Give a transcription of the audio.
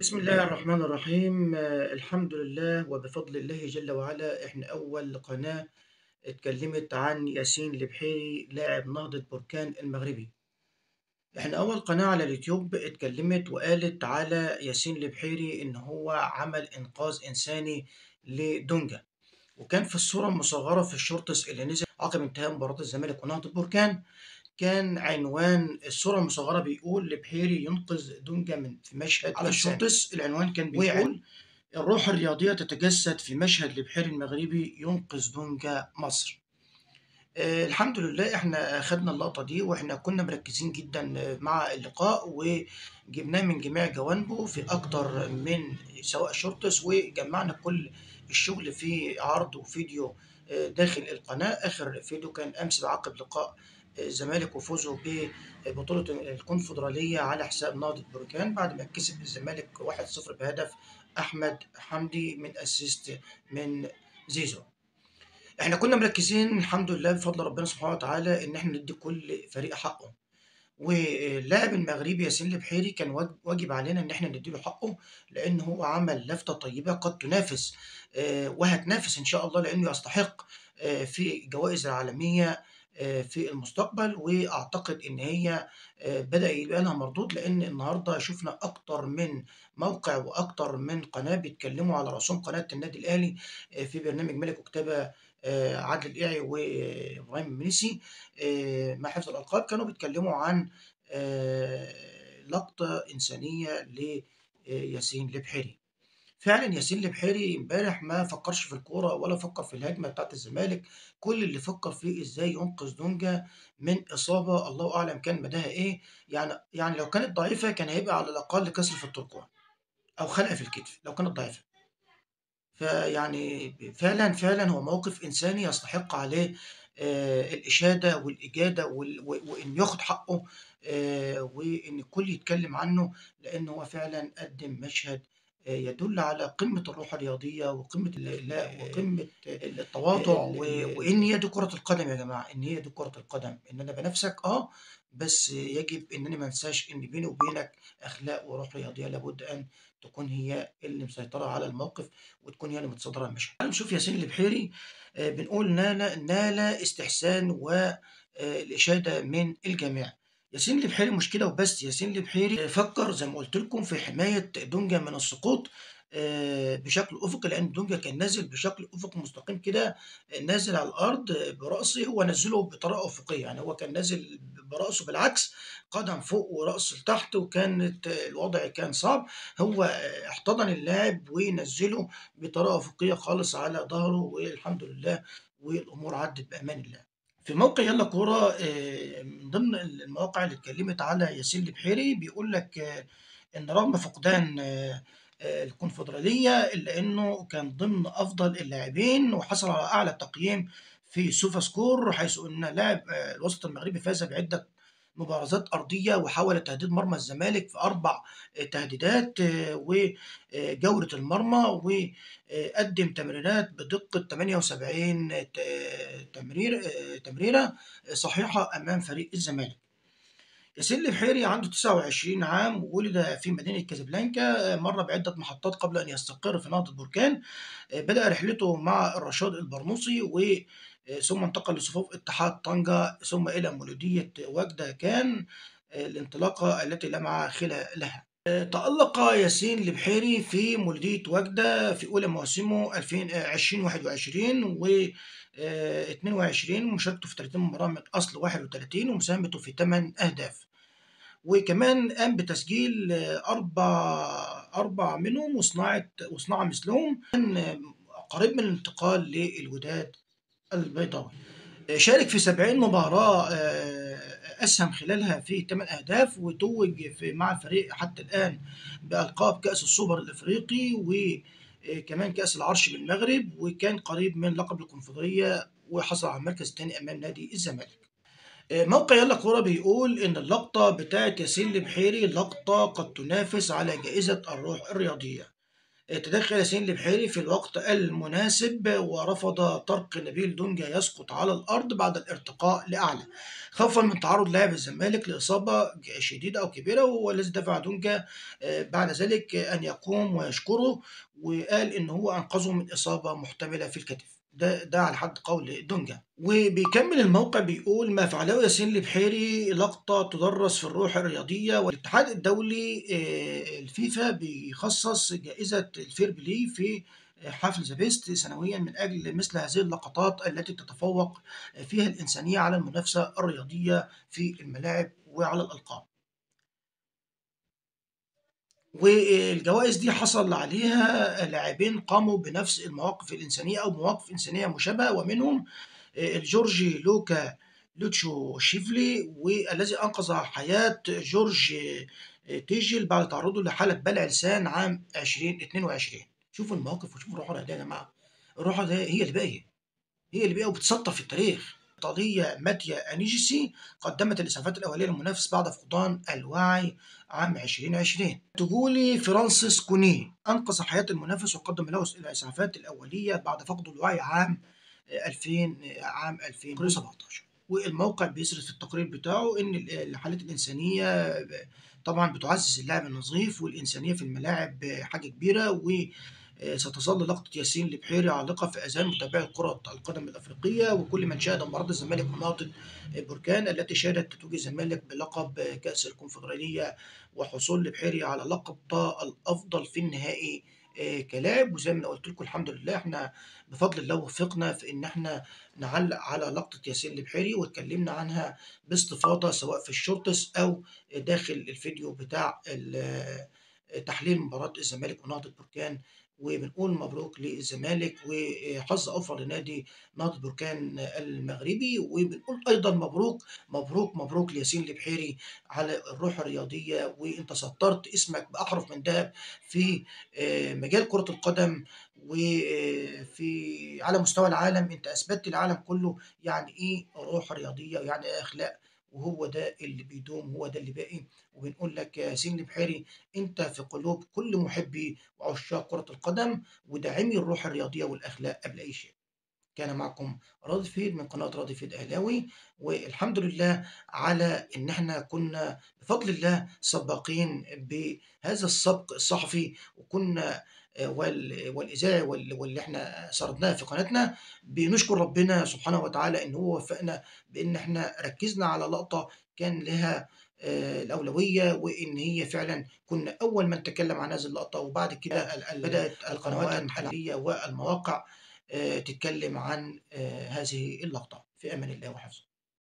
بسم الله الرحمن الرحيم الحمد لله وبفضل الله جل وعلا احنا أول قناة اتكلمت عن ياسين البحيري لاعب نهضة بركان المغربي. احنا أول قناة على اليوتيوب اتكلمت وقالت على ياسين البحيري إن هو عمل إنقاذ إنساني لدونجا، وكان في الصورة المصغرة في الشورتس اللي نزل عقب انتهاء مباراة الزمالك ونهضة بركان. كان عنوان الصورة المصغرة بيقول البحيري ينقذ دونجا من في مشهد على إنساني. الشورتس. العنوان كان بيقول الروح الرياضية تتجسد في مشهد البحيري المغربي ينقذ دونجا مصر. الحمد لله احنا خدنا اللقطة دي واحنا كنا مركزين جدا مع اللقاء وجبناه من جميع جوانبه في اكتر من سواء شورتس، وجمعنا كل الشغل في عرض وفيديو داخل القناة. اخر فيديو كان امس بعقب لقاء الزمالك وفوزه ببطولة الكونفدرالية على حساب نهضة بركان بعد ما كسب الزمالك 1-0 بهدف احمد حمدي من اسيست من زيزو. احنا كنا مركزين الحمد لله بفضل ربنا سبحانه وتعالى ان احنا ندي كل فريق حقه، واللاعب المغربي ياسين البحيري كان واجب علينا ان احنا نديله حقه، لان هو عمل لفتة طيبة قد تنافس وهتنافس ان شاء الله، لانه يستحق في الجوائز العالمية في المستقبل. واعتقد ان هي بدأ يبقى لها مردود، لان النهارده شفنا اكتر من موقع واكتر من قناة بيتكلموا على رسوم قناة النادي الاهلي في برنامج ملك وكتابة عادل القيعي وابراهيم المنيسي مع حفظ الالقاب، كانوا بيتكلموا عن لقطة إنسانية لياسين البحيري. فعلا ياسين البحيري امبارح ما فكرش في الكورة ولا فكر في الهجمة بتاعت الزمالك، كل اللي فكر فيه ازاي ينقذ دونجا من إصابة الله أعلم كان مداها إيه. يعني لو كانت ضعيفة كان هيبقى على الأقل كسر في الترقوة أو خلع في الكتف لو كانت ضعيفة. فيعني فعلًا هو موقف إنساني يستحق عليه الإشادة والإجادة وإنه ياخد حقه، وإن الكل يتكلم عنه، لإن هو فعلًا قدّم مشهد يدل على قمة الروح الرياضية وقمة الأخلاق وقمة التواضع، وإن هي دي كرة القدم يا جماعة، إن هي دي كرة القدم، إن أنا بانافسك بس يجب إنني ما انساش إن بيني وبينك أخلاق وروح رياضية لابد أن تكون هي اللي مسيطرة على الموقف وتكون هي اللي متصدرة المشهد. تعالوا نشوف ياسين البحيري بنقول نال استحسان والإشادة من الجميع. ياسين البحيري مش كده وبس، ياسين البحيري فكر زي ما قلت لكم في حماية دونجا من السقوط بشكل أفقي، لأن دونجا كان نازل بشكل أفقي مستقيم كده، نازل على الأرض برأسه، هو نزله بطريقة أفقية، يعني هو كان نازل برأسه بالعكس، قدم فوق ورأس لتحت، وكانت الوضع كان صعب. هو احتضن اللاعب ونزله بطريقة أفقية خالص على ضهره، والحمد لله والأمور عدت بأمان الله. في موقع يلا كورة من ضمن المواقع اللي اتكلمت على ياسين البحيري بيقول لك إن رغم فقدان الكونفدرالية إلا إنه كان ضمن أفضل اللاعبين وحصل على أعلى تقييم في سوفا سكور، حيث إن لاعب الوسط المغربي فاز بعدة مبارزات أرضية وحاول تهديد مرمى الزمالك في 4 تهديدات وجولة المرمى، وقدم تمريرات بدقة 78 تمريرة صحيحة أمام فريق الزمالك. ياسين البحيري عنده 29 عام، ولد في مدينة كازابلانكا، مر بعدة محطات قبل أن يستقر في نهضة بركان. بدأ رحلته مع الرشاد البرنوسي ثم انتقل لصفوف اتحاد طنجة ثم إلى مولودية وجدة، كان الانطلاقة التي لا معاخل لها. تألق ياسين البحيري في مولودية وجدة في أولى مواسمه 2021 و 22، مشاركته في 30 مباراة من أصل 31 ومساهمته في 8 أهداف، وكمان قام بتسجيل أربع منهم وصناعة مثلهم. كان قريب من الانتقال للوداد البيضاوي. شارك في 70 مباراة أسهم خلالها في 8 أهداف، وتوج مع الفريق حتى الآن بألقاب كأس السوبر الإفريقي وكمان كأس العرش بالمغرب، وكان قريب من لقب الكونفدرالية وحصل على المركز الثاني أمام نادي الزمالك. موقع يلا كورة بيقول إن اللقطة بتاعت ياسين البحيري لقطة قد تنافس على جائزة الروح الرياضية. تدخل ياسين البحيري في الوقت المناسب ورفض طرق نبيل دونجا يسقط على الأرض بعد الارتقاء لأعلى، خوفا من تعرض لاعب الزمالك لإصابة شديدة أو كبيرة، والذي دفع دونجا بعد ذلك أن يقوم ويشكره، وقال إن هو أنقذه من إصابة محتملة في الكتف. ده على حد قول دونجا. وبيكمل الموقع بيقول: ما فعله ياسين البحيري لقطة تدرس في الروح الرياضية، والاتحاد الدولي الفيفا بيخصص جائزة الفير بلاي في حفل ذا بيست سنويا من أجل مثل هذه اللقطات التي تتفوق فيها الإنسانية على المنافسة الرياضية في الملاعب وعلى الألقاب. والجوائز دي حصل عليها لاعبين قاموا بنفس المواقف الإنسانية أو مواقف إنسانية مشابهة، ومنهم الجورجي لوكا لوتشو شيفلي، والذي أنقذ حياة جورج تيجل بعد تعرضه لحالة بلع لسان عام 2022. شوفوا المواقف وشوفوا الروح الرياضية يا جماعة. الروح الرياضية هي اللي باقية وبتسطر في التاريخ. إيطالية ماتيا أنيجيسي قدمت الإسعافات الأولية للمنافس بعد فقدان الوعي عام 2020. تجولي فرانسيس كوني أنقذ حياة المنافس وقدم له الإسعافات الأولية بعد فقده الوعي عام 2017. والموقع بيسرد في التقرير بتاعه إن الحالات الإنسانية طبعا بتعزز اللعب النظيف والإنسانية في الملاعب حاجة كبيرة، ستظل لقطة ياسين البحيري عالقة في أذهان متابعي كرة القدم الأفريقية وكل من شاهد مباراة الزمالك ونهضة بركان التي شهدت تتويج الزمالك بلقب كأس الكونفدرالية وحصول البحيري على لقب الأفضل في النهائي كلاعب. وزي ما أنا قلت لكم الحمد لله احنا بفضل الله وفقنا في ان احنا نعلق على لقطة ياسين البحيري واتكلمنا عنها باستفاضة سواء في الشورتس او داخل الفيديو بتاع تحليل مباراة الزمالك ونهضة بركان. وبنقول مبروك للزمالك وحظ اوفر لنادي نهضة بركان المغربي، وبنقول ايضا مبروك لياسين البحيري على الروح الرياضيه، وانت سطرت اسمك باحرف من ذهب في مجال كره القدم، وفي على مستوى العالم انت اثبتت للعالم كله يعني ايه روح رياضيه ويعني ايه اخلاق، وهو ده اللي بيدوم، هو ده اللي باقي. وبنقول لك يا ياسين البحيري انت في قلوب كل محبي وعشاق كرة القدم وداعمي الروح الرياضية والأخلاق قبل أي شيء. كان معكم راضي فيد من قناة راضي فيد أهلاوي، والحمد لله على إن إحنا كنا بفضل الله سباقين بهذا السبق الصحفي، وكنا والإذاعي واللي إحنا سردناها في قناتنا. بنشكر ربنا سبحانه وتعالى إن هو وفقنا بإن إحنا ركزنا على لقطة كان لها الأولوية، وإن هي فعلا كنا أول من تكلم عن هذه اللقطة، وبعد كده بدأت القنوات المحلية والمواقع تتكلم عن هذه اللقطة. في أمان الله وحفظه.